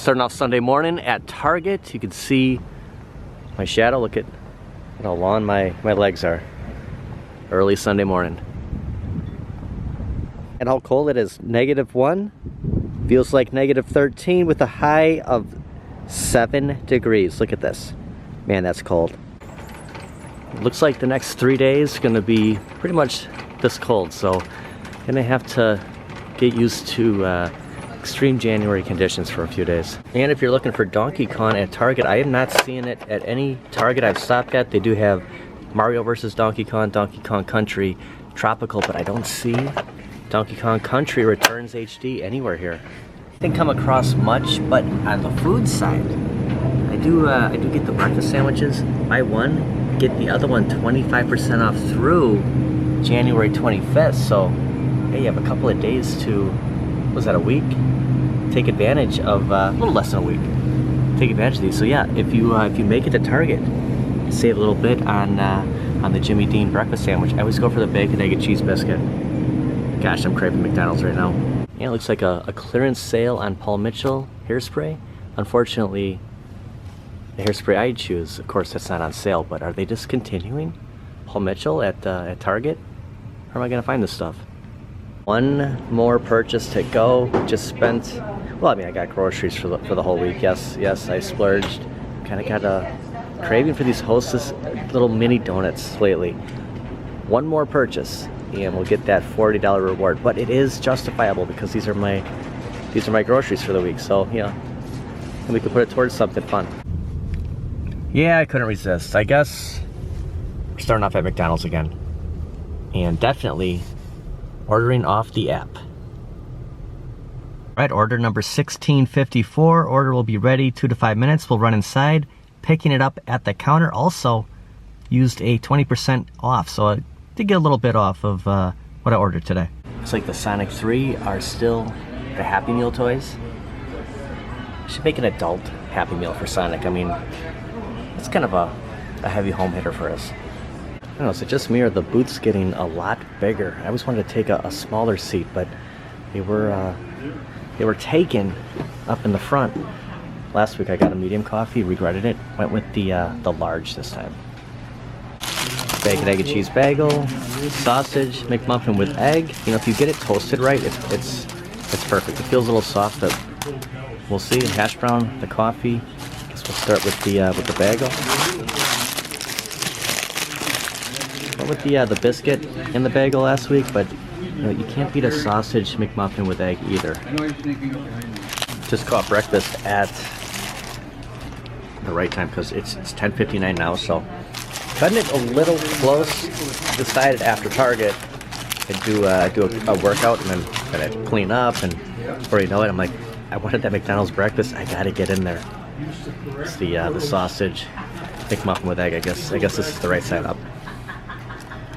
Starting off Sunday morning at Target. You can see my shadow. Look at how long my legs are. Early Sunday morning. And how cold it is. -1. Feels like -13 with a high of 7 degrees. Look at this. Man, that's cold. Looks like the next 3 days gonna be pretty much this cold, so gonna have to get used to extreme January conditions for a few days. And if you're looking for Donkey Kong at Target, I am not seeing it at any Target I've stopped at. They do have Mario vs. Donkey Kong Country Tropical, but I don't see Donkey Kong Country Returns HD anywhere here. Didn't come across much, but on the food side, I do get the breakfast sandwiches. Buy one, get the other one 25% off through January 25th. So, hey, you have a couple of days to, was that a week? Take advantage of a little less than a week. Take advantage of these. So yeah, if you make it to Target, save a little bit on the Jimmy Dean breakfast sandwich. I always go for the bacon, egg, and cheese biscuit. Gosh, I'm craving McDonald's right now. Yeah, it looks like a clearance sale on Paul Mitchell hairspray. Unfortunately, the hairspray I choose, of course, that's not on sale. But are they discontinuing Paul Mitchell at Target? Where am I gonna find this stuff? One more purchase to go. Just spent, well, I mean, I got groceries for the whole week. Yes, I splurged. Kind of got a craving for these Hostess little mini donuts lately. One more purchase, and we'll get that $40 reward. But it is justifiable because these are my groceries for the week. So yeah, and we could put it towards something fun. Yeah, I couldn't resist. I guess we're starting off at McDonald's again, and definitely ordering off the app. Right, order number 1654. Order will be ready 2 to 5 minutes. We'll run inside, picking it up at the counter. Also used a 20% off, so I did get a little bit off of what I ordered today. Looks like the Sonic 3 are still the Happy Meal toys. I should make an adult Happy Meal for Sonic. I mean, it's kind of a heavy home hitter for us. I don't know, is it just me or the booth's getting a lot bigger? I always wanted to take a smaller seat, but they were taken up in the front. Last week I got a medium coffee, regretted it. Went with the large this time. Bacon, egg, and cheese bagel, sausage, McMuffin with egg. You know, if you get it toasted right, it's perfect. It feels a little soft, but we'll see. Hash brown, the coffee. Guess we'll start with the bagel. With the biscuit in the bagel last week, but you know, you can't beat a sausage McMuffin with egg either. Just caught breakfast at the right time because it's 10:59 now, so cutting it a little close. Decided after Target to do a workout and then I clean up, and before you know it, I'm like, I wanted that McDonald's breakfast. I gotta get in there. It's the sausage McMuffin with egg. I guess this is the right side up.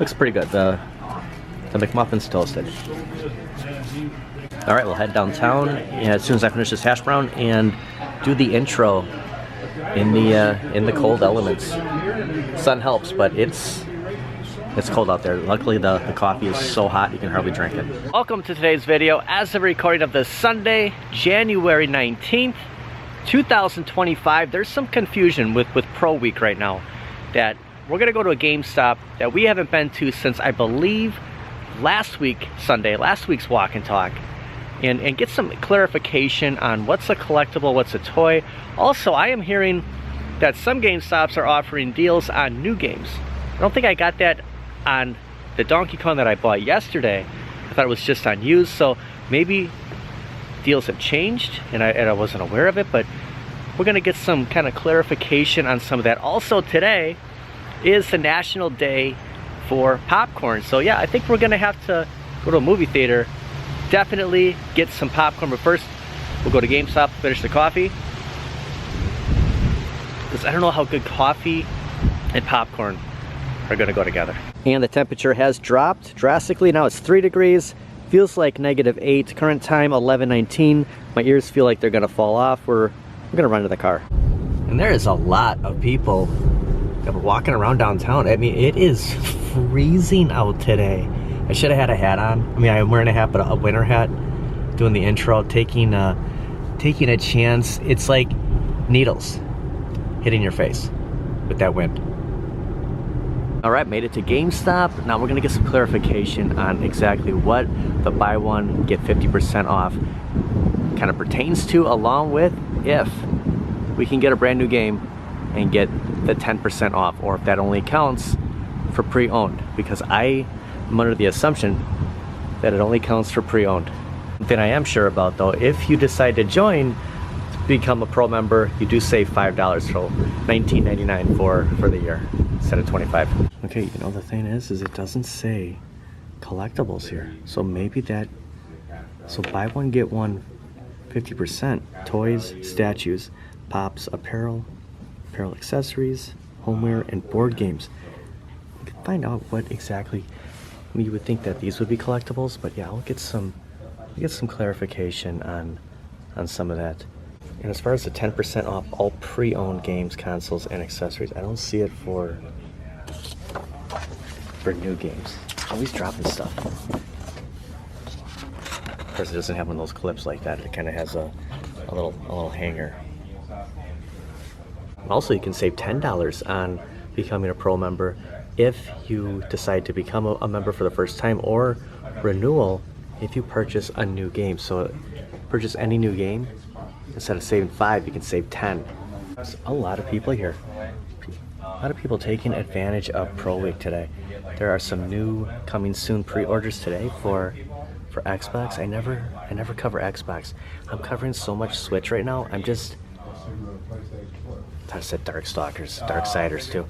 Looks pretty good. The McMuffin's toasted. All right, we'll head downtown as soon as I finish this hash brown and do the intro in the cold elements. Sun helps, but it's cold out there. Luckily, the coffee is so hot you can hardly drink it. Welcome to today's video. As of recording of this Sunday, January 19th, 2025. There's some confusion with Pro Week right now. That we're gonna go to a GameStop that we haven't been to since I believe last week, Sunday, last week's walk and talk, and get some clarification on what's a collectible, what's a toy. Also, I am hearing that some GameStops are offering deals on new games. I don't think I got that on the Donkey Kong that I bought yesterday. I thought it was just on used, so maybe deals have changed and I wasn't aware of it, but we're gonna get some kind of clarification on some of that. Also today is the National Day for popcorn. So yeah, I think we're gonna have to go to a movie theater, definitely get some popcorn, but first we'll go to GameStop to finish the coffee. Because I don't know how good coffee and popcorn are gonna go together. And the temperature has dropped drastically. Now it's 3 degrees, feels like -8, current time 11:19. My ears feel like they're gonna fall off. We're gonna run to the car. And there is a lot of people that were walking around downtown. I mean, it is freezing out today. I should have had a hat on. I mean, I'm wearing a hat, but a winter hat. Doing the intro, taking taking a chance. It's like needles hitting your face with that wind. All right, made it to GameStop. Now we're gonna get some clarification on exactly what the buy one, get 50% off kind of pertains to, along with if we can get a brand new game and get the 10% off, or if that only counts for pre-owned, because I am under the assumption that it only counts for pre-owned. Something I am sure about though, if you decide to join, to become a pro member, you do save $5, so $19.99 for the year instead of $25. Okay, you know the thing is it doesn't say collectibles here, so maybe that, so buy one get one 50%, toys, statues, pops, apparel accessories, homeware, and board games. We can find out what exactly, you would think that these would be collectibles, but yeah, I'll get some clarification on some of that. And as far as the 10% off all pre-owned games, consoles, and accessories, I don't see it for new games. Always dropping stuff. Of course, it doesn't have one of those clips like that. It kind of has a little hanger. Also, you can save $10 on becoming a pro member if you decide to become a member for the first time, or renewal if you purchase a new game. So purchase any new game, instead of saving $5, you can save $10. There's a lot of people here. A lot of people taking advantage of Pro Week today. There are some new coming soon pre-orders today for Xbox. I never cover Xbox. I'm covering so much Switch right now. I said Darksiders too.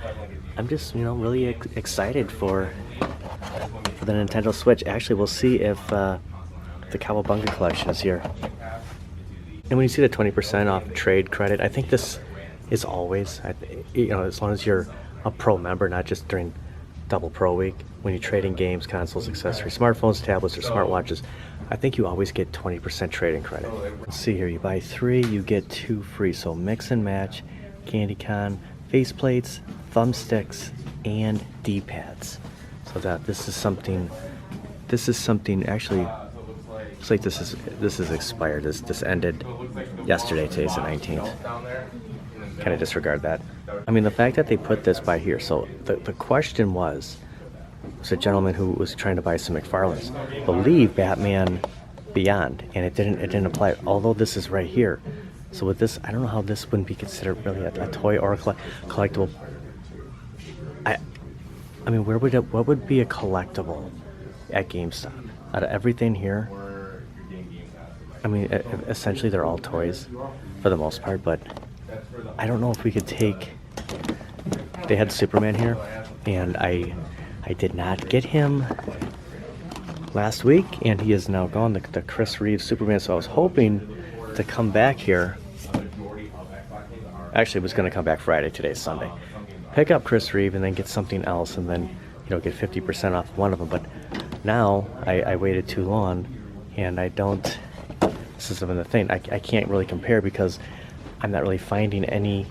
I'm just, really excited for the Nintendo Switch. Actually, we'll see if the Cowabunga collection is here. And when you see the 20% off trade credit, I think this is always, as long as you're a pro member, not just during Double Pro Week, when you trade in games, consoles, accessories, smartphones, tablets, or smartwatches, I think you always get 20% trading credit. Let's see here, you buy 3, you get 2 free. So mix and match, CandyCon, faceplates, thumbsticks, and D-pads. So that this is something actually, looks like this is expired. This ended yesterday. Today's the 19th. Kind of disregard that. I mean, the fact that they put this by here, so the question was a gentleman who was trying to buy some McFarlane's, believe Batman Beyond, and it didn't apply, although this is right here. So with this, I don't know how this wouldn't be considered really a toy or a collectible. I mean, what would be a collectible at GameStop? Out of everything here, I mean, essentially they're all toys for the most part, but I don't know if we could take, they had Superman here, and I did not get him last week, and he is now gone, the Chris Reeves Superman, so I was hoping to come back here. Actually, it was going to come back Friday. Today's Sunday. Pick up Chris Reeve and then get something else, and then get 50% off one of them. But now I waited too long, and I don't. This is the thing. I can't really compare because I'm not really finding any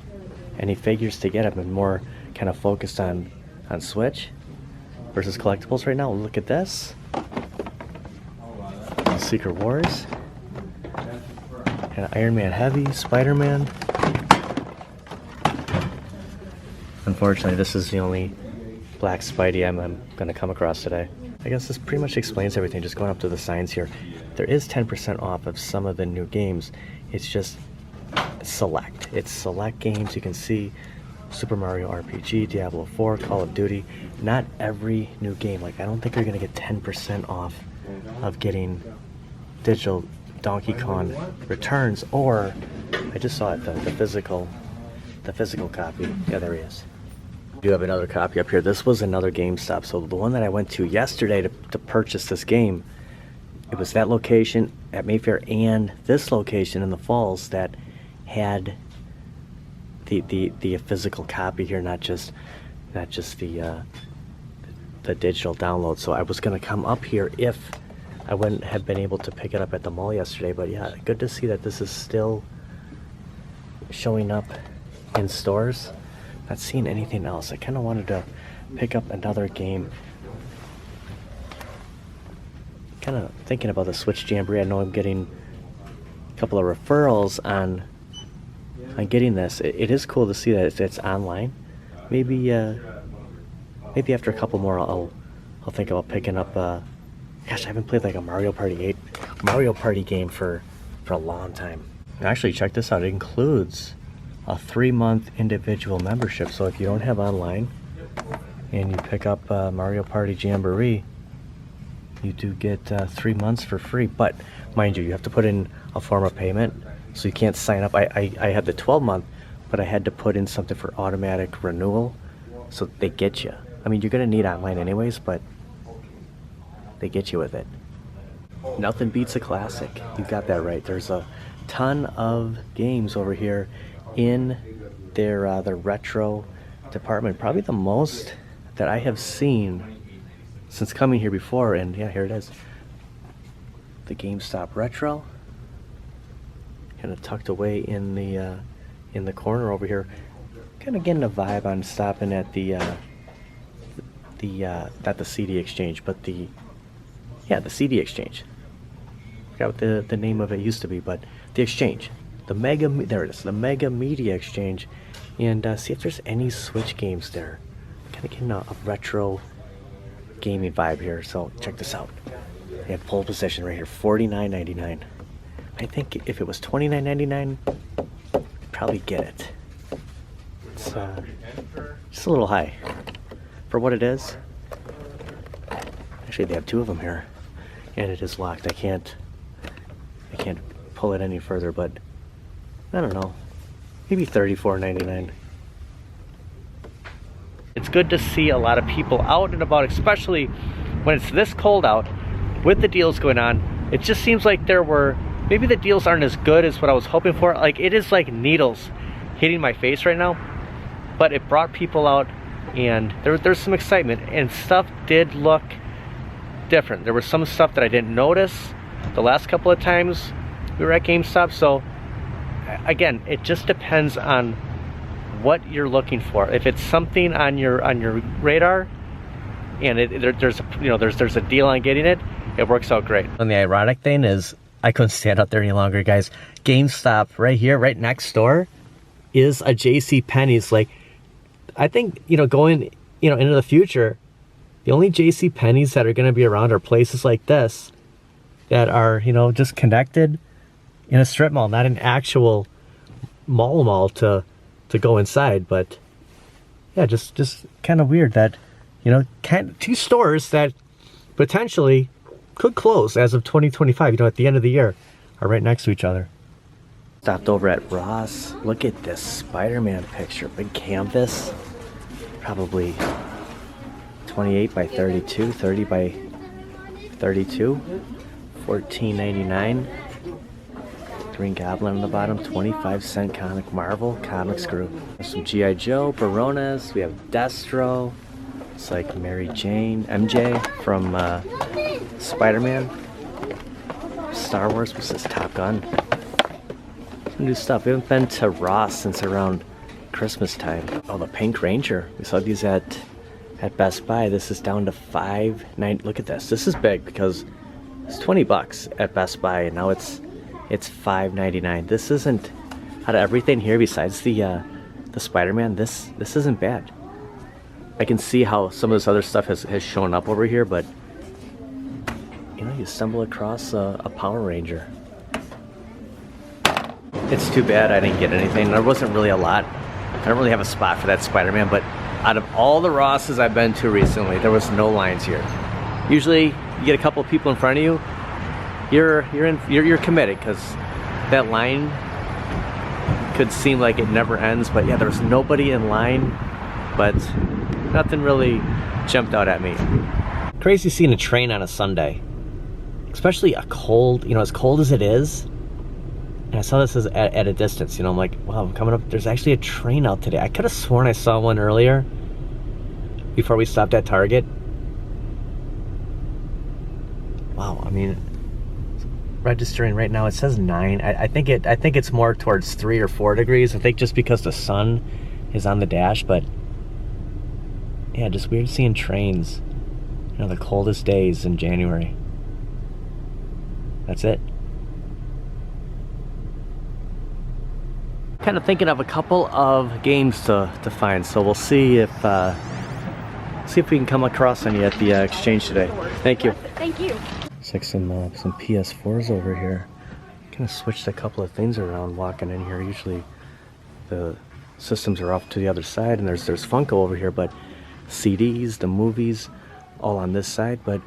figures to get. I've been more kind of focused on Switch versus collectibles right now. Look at this. Secret Wars. And Iron Man Heavy, Spider-Man. Unfortunately, this is the only black Spidey I'm going to come across today. I guess this pretty much explains everything, just going up to the signs here. There is 10% off of some of the new games. It's just select. It's select games. You can see Super Mario RPG, Diablo 4, Call of Duty. Not every new game. Like, I don't think you're going to get 10% off of getting digital Donkey Kong Returns, or I just saw it, the physical copy. Yeah, there he is. I do have another copy up here. This was another GameStop. So the one that I went to yesterday to purchase this game, it was that location at Mayfair and this location in the Falls that had the physical copy here, not just the digital download. So I was gonna come up here if I wouldn't have been able to pick it up at the mall yesterday. But yeah, good to see that this is still showing up in stores. Not seeing anything else. I kind of wanted to pick up another game. Kind of thinking about the Switch Jamboree. I know I'm getting a couple of referrals on getting this. It is cool to see that it's online. Maybe after a couple more, I'll think about picking up. Gosh, I haven't played like a Mario Party game for a long time. And actually, check this out. It includes a 3-month individual membership. So if you don't have online and you pick up Mario Party Jamboree, you do get 3 months for free. But mind you, you have to put in a form of payment, so you can't sign up. I had the 12-month, but I had to put in something for automatic renewal, so they get you. I mean, you're gonna need online anyways, but they get you with it. Nothing beats a classic. You got that right. There's a ton of games over here in their retro department. Probably the most that I have seen since coming here before. And yeah, here it is. The GameStop retro, kind of tucked away in the corner over here. Kind of getting a vibe on stopping at the not the CD Exchange, but the CD Exchange. Forgot what the name of it used to be, but the Exchange, there it is, the Mega Media Exchange, and see if there's any Switch games there. Kind of getting a retro gaming vibe here. So check this out. They have pole position right here, $49.99. I think if it was $29.99, I'd probably get it. It's just a little high for what it is. Actually, they have 2 of them here, and it is locked. I can't pull it any further, but I don't know, maybe $34.99. It's good to see a lot of people out and about, especially when it's this cold out with the deals going on. It just seems like maybe the deals aren't as good as what I was hoping for. Like, it is like needles hitting my face right now, but it brought people out, and there's some excitement, and stuff did look different. There was some stuff that I didn't notice the last couple of times we were at GameStop. So again, it just depends on what you're looking for. If it's something on your radar, and there's a deal on getting it, it works out great. And the ironic thing is, I couldn't stand out there any longer, guys. GameStop right here, right next door, is a JCPenney's. Like, I think, going, into the future, the only JCPenney's that are going to be around are places like this that are, just connected in a strip mall, not an actual mall to go inside. But yeah, just kind of weird that, 2 stores that potentially could close as of 2025, at the end of the year, are right next to each other. Stopped over at Ross. Look at this Spider-Man picture, big canvas, probably 28 by 32, 30 by 32, $14.99. Green Goblin on the bottom, 25-cent comic, Marvel Comics Group. Some G.I. Joe, Baronas, we have Destro. It's like Mary Jane, MJ from Spider-Man. Star Wars, what's this, Top Gun? Some new stuff. We haven't been to Ross since around Christmas time. Oh, the Pink Ranger. We saw these at Best Buy. This is down to $5.9. Look at this. This is big because it's $20 at Best Buy, and now it's $5.99. This isn't, out of everything here besides the Spider-Man, this isn't bad. I can see how some of this other stuff has shown up over here, but you stumble across a Power Ranger. It's too bad I didn't get anything. There wasn't really a lot. I don't really have a spot for that Spider-Man, but out of all the Rosses I've been to recently, there was no lines here. Usually you get a couple of people in front of you, you're committed, because that line could seem like it never ends. But yeah, there was nobody in line, but nothing really jumped out at me. Crazy seeing a train on a Sunday, especially a cold, as cold as it is. And I saw this at a distance, I'm like, wow, I'm coming up. There's actually a train out today. I could have sworn I saw one earlier before we stopped at Target. Wow, I mean, registering right now, it says 9. I think it's more towards 3 or 4 degrees. I think just because the sun is on the dash. But yeah, just weird seeing trains, the coldest days in January. That's it. kind of thinking of a couple of games to find, so we'll see if we can come across any at the exchange today. Thank you. Thank you. Looks like some PS4s over here. Kind of switched a couple of things around walking in here. Usually the systems are off to the other side, and there's Funko over here, but CDs, the movies, all on this side. But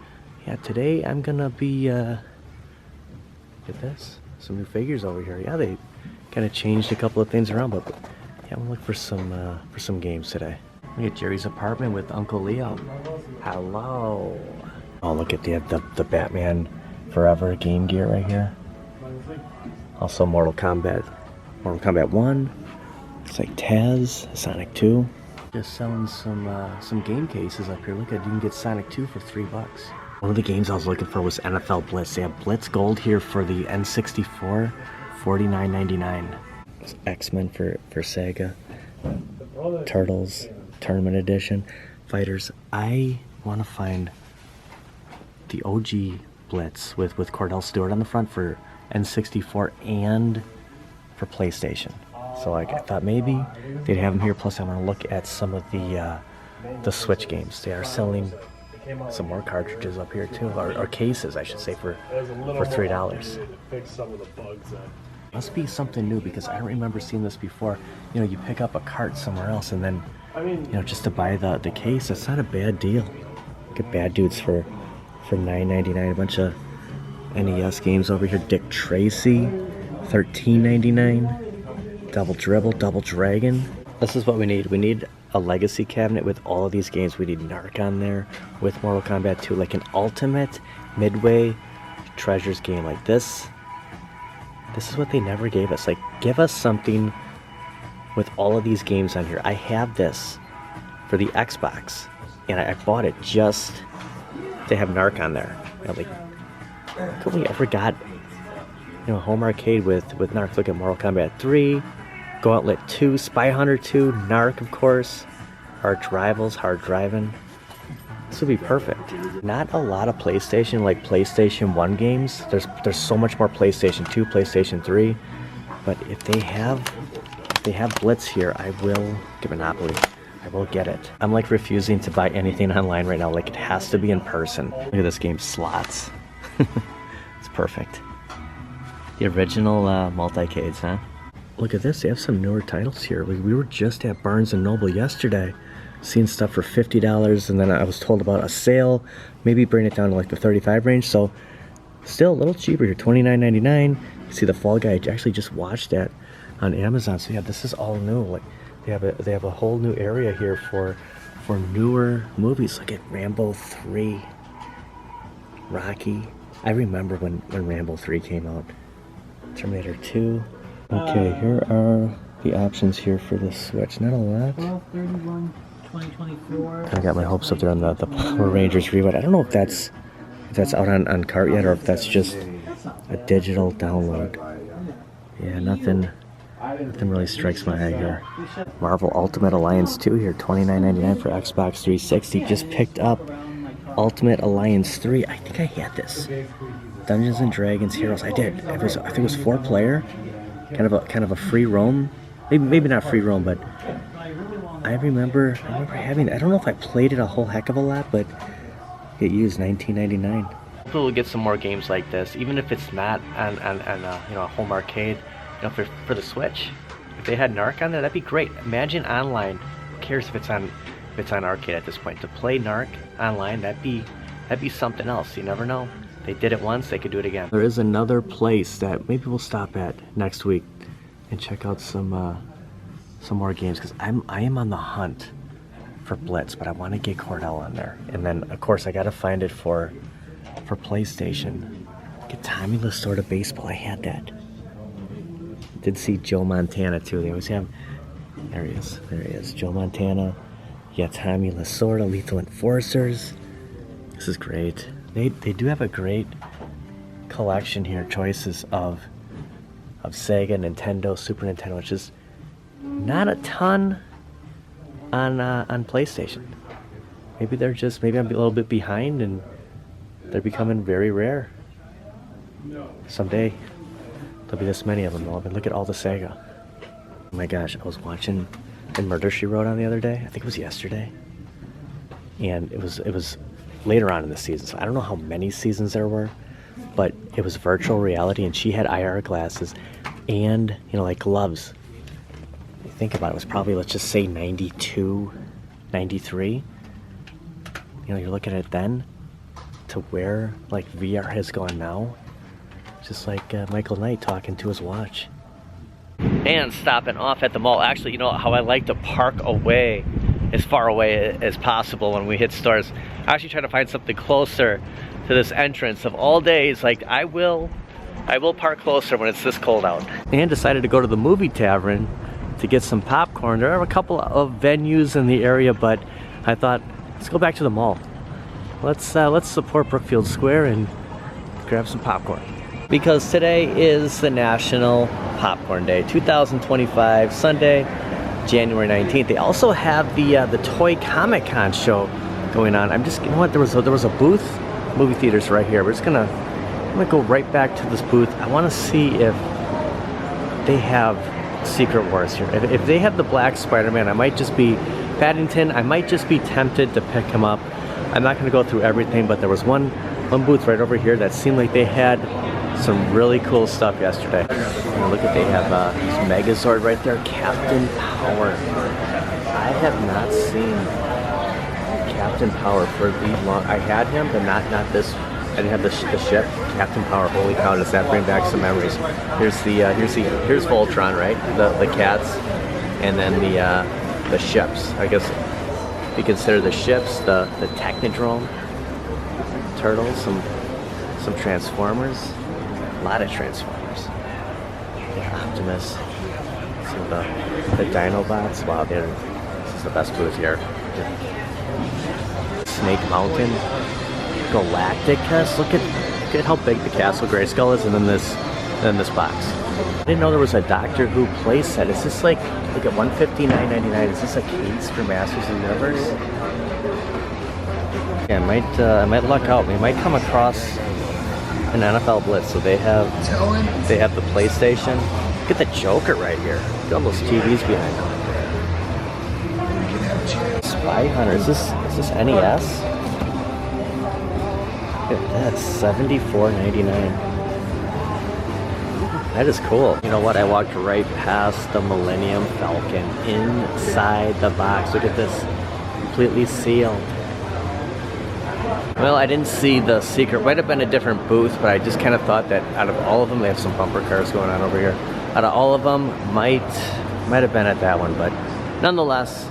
yeah, today I'm gonna be look at this, some new figures over here. Yeah, they kind of changed a couple of things around, but yeah, I'm gonna look for some games today. Look at Jerry's apartment with Uncle Leo. Hello. Oh, look at the Batman Forever Game Gear right here. Also Mortal Kombat 1. It's like Taz, Sonic 2. Just selling some game cases up here. Look at, you can get Sonic 2 for $3. One of the games I was looking for was NFL Blitz. They have Blitz Gold here for the N64, $49.99. It's X-Men for Sega. Turtles Tournament Edition. Fighters. I want to find the OG Blitz with Cordell Stewart on the front for N64 and for PlayStation. So like, I thought maybe they'd have them here. Plus I want to look at some of the Switch games. They are selling some more cartridges up here too, or cases I should say, for $3. Must be something new, because I don't remember seeing this before. You know, you pick up a cart somewhere else and then, you know, just to buy the case, that's not a bad deal. Look at Bad Dudes for $9.99. A bunch of NES games over here. Dick Tracy, $13.99. Double Dribble, Double Dragon. This is what we need. We need a legacy cabinet with all of these games. We need Narc on there with Mortal Kombat 2, like an ultimate Midway Treasures game like this. This is what they never gave us. Like, give us something with all of these games on here. I have this for the Xbox, and I bought it just to have Narc on there. You know, like, could we ever got, you know, home arcade with Narc? Look at Mortal Kombat 3, Gauntlet 2, Spy Hunter 2, Narc, of course, Arch Rivals, Hard Driving. This would be perfect. Not a lot of PlayStation, like PlayStation 1 games. There's so much more PlayStation 2, PlayStation 3. But if they have Blitz here, I will get Monopoly. I will get it. I'm like refusing to buy anything online right now. Like, it has to be in person. Look at this game, Slots. It's perfect. The original multi-cades, huh? Look at this, they have some newer titles here. We were just at Barnes & Noble yesterday, seeing stuff for $50, and then I was told about a sale, maybe bring it down to like the $35 range, so still a little cheaper here, $29.99. You see the Fall Guy, I actually just watched that on Amazon, so yeah, this is all new. Like, they have a whole new area here for newer movies. Look at Rambo 3, Rocky. I remember when Rambo 3 came out. Terminator 2. Okay, here are the options here for the Switch. Not a lot. 12/31/2024. I got my hopes up there on the Power Rangers reboot. I don't know if that's out on cart yet, or if that's just a digital download. Yeah, nothing really strikes my eye here. Marvel Ultimate Alliance 2 here, $29.99 for Xbox 360. Just picked up Ultimate Alliance 3. I think I had this. Dungeons and Dragons Heroes. I did. I think it was 4-player. Kind of a free roam. Maybe not free roam, but I remember having it. I don't know if I played it a whole heck of a lot, but it used $19.99. Hopefully we'll get some more games like this, even if it's not on you know, a home arcade. You know, for the Switch. If they had Narc on there, that'd be great. Imagine online. Who cares if it's on arcade at this point? To play Narc online, that'd be something else. You never know. They did it once, they could do it again. There is another place that maybe we'll stop at next week and check out some more games, because I am on the hunt for Blitz, but I want to get Cordell on there. And then of course I gotta find it for PlayStation. Get Tommy Lasorda baseball. I had that. Did see Joe Montana too. They always have. There he is. Joe Montana. Yeah, Tommy Lasorda, Lethal Enforcers. This is great. They do have a great collection here, choices of Sega, Nintendo, Super Nintendo, which is not a ton on PlayStation. Maybe I'm a little bit behind, and they're becoming very rare. Someday there'll be this many of them though. But look at all the Sega. Oh my gosh, I was watching the Murder, She Wrote on the other day. I think it was yesterday. And it was later on in the season, so I don't know how many seasons there were, but it was virtual reality, and she had IR glasses and, you know, like gloves. You think about it, it was probably, let's just say 92, 93. You know, you're looking at it then to where like VR has gone now. Just like Michael Knight talking to his watch. And stopping off at the mall. Actually, you know how I like to park away, as far away as possible when we hit stores. I actually try to find something closer to this entrance of all days. Like I will park closer when it's this cold out. And decided to go to the movie tavern to get some popcorn. There are a couple of venues in the area, but I thought, let's go back to the mall. Let's support Brookfield Square and grab some popcorn. Because today is the National Popcorn Day, 2025, Sunday, January 19th. They also have the Toy Comic Con show going on. You know what? There was a booth, movie theaters right here. I'm gonna go right back to this booth. I want to see if they have Secret Wars here. If they have the Black Spider-Man, I might just be Paddington. I might just be tempted to pick him up. I'm not gonna go through everything, but there was one booth right over here that seemed like they had some really cool stuff yesterday. And look at, they have this Megazord right there, Captain Power. I have not seen Captain Power for the long. I had him, but not this. I didn't have the ship. Captain Power. Holy cow! Does that bring back some memories? Here's Voltron, right? The cats, and then the ships. I guess you consider the ships the Technodrome, Turtles, some Transformers. A lot of Transformers. Yeah, Optimus. Some of the Dinobots. Wow, this is the best booth here. Snake Mountain. Galacticus. Look at how big the Castle Grayskull is, and then this box. I didn't know there was a Doctor Who playset. Is this like at $159.99? Is this a case for Masters of the Universe? Yeah, I might luck out. We might come across an NFL Blitz. So they have the PlayStation. Look at the Joker right here. Look at all those TVs behind them. Spy Hunter. Is this NES? Look at that, $74.99. That is cool. You know what? I walked right past the Millennium Falcon inside the box. Look at this, completely sealed. Well, I didn't see the secret. Might have been a different booth, but I just kind of thought that out of all of them, they have some bumper cars going on over here. Out of all of them, might have been at that one, but nonetheless,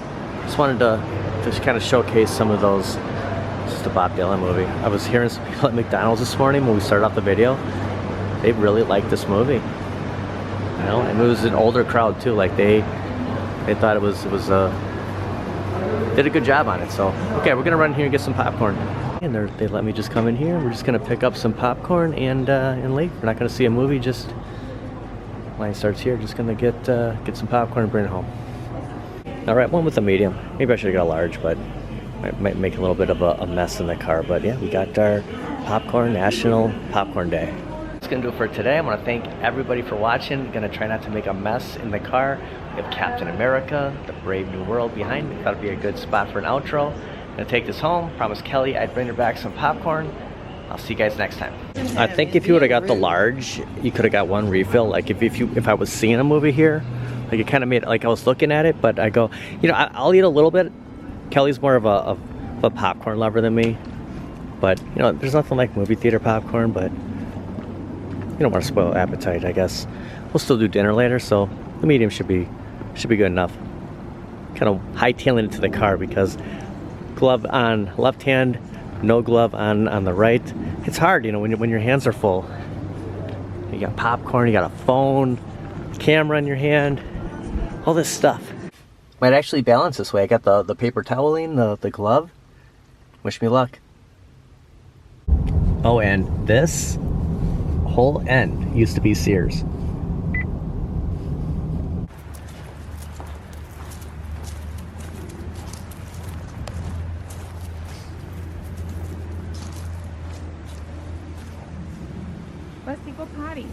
just wanted to just kind of showcase some of those. It's just a Bob Dylan movie. I was hearing some people at McDonald's this morning when we started off the video. They really liked this movie. You know, and it was an older crowd too. Like they thought it was did a good job on it. So okay, we're gonna run here and get some popcorn. And they let me just come in here. We're just gonna pick up some popcorn and leave. We're not gonna see a movie. Just line starts here. Just gonna get some popcorn and bring it home. All right, one with a medium. Maybe I should have got a large, but might make a little bit of a mess in the car. But yeah, we got our popcorn, National Popcorn Day. That's gonna do it for today. I want to thank everybody for watching. Gonna try not to make a mess in the car. We have Captain America, the Brave New World behind me. Thought it'd be a good spot for an outro. Gonna take this home. Promised Kelly I'd bring her back some popcorn. I'll see you guys next time. I think if you would have got the large, you could have got one refill. Like if I was seeing a movie here, like it kind of made like I was looking at it, but I go, you know, I'll eat a little bit. Kelly's more of a popcorn lover than me, but you know, there's nothing like movie theater popcorn. But you don't want to spoil appetite, I guess. We'll still do dinner later, so the medium should be good enough. Kind of hightailing it to the car because glove on left hand, no glove on the right. It's hard, you know, when your hands are full. You got popcorn, you got a phone, camera in your hand, all this stuff. Might actually balance this way. I got the paper toweling, the glove. Wish me luck. Oh, and this whole end used to be Sears. Let's go potty.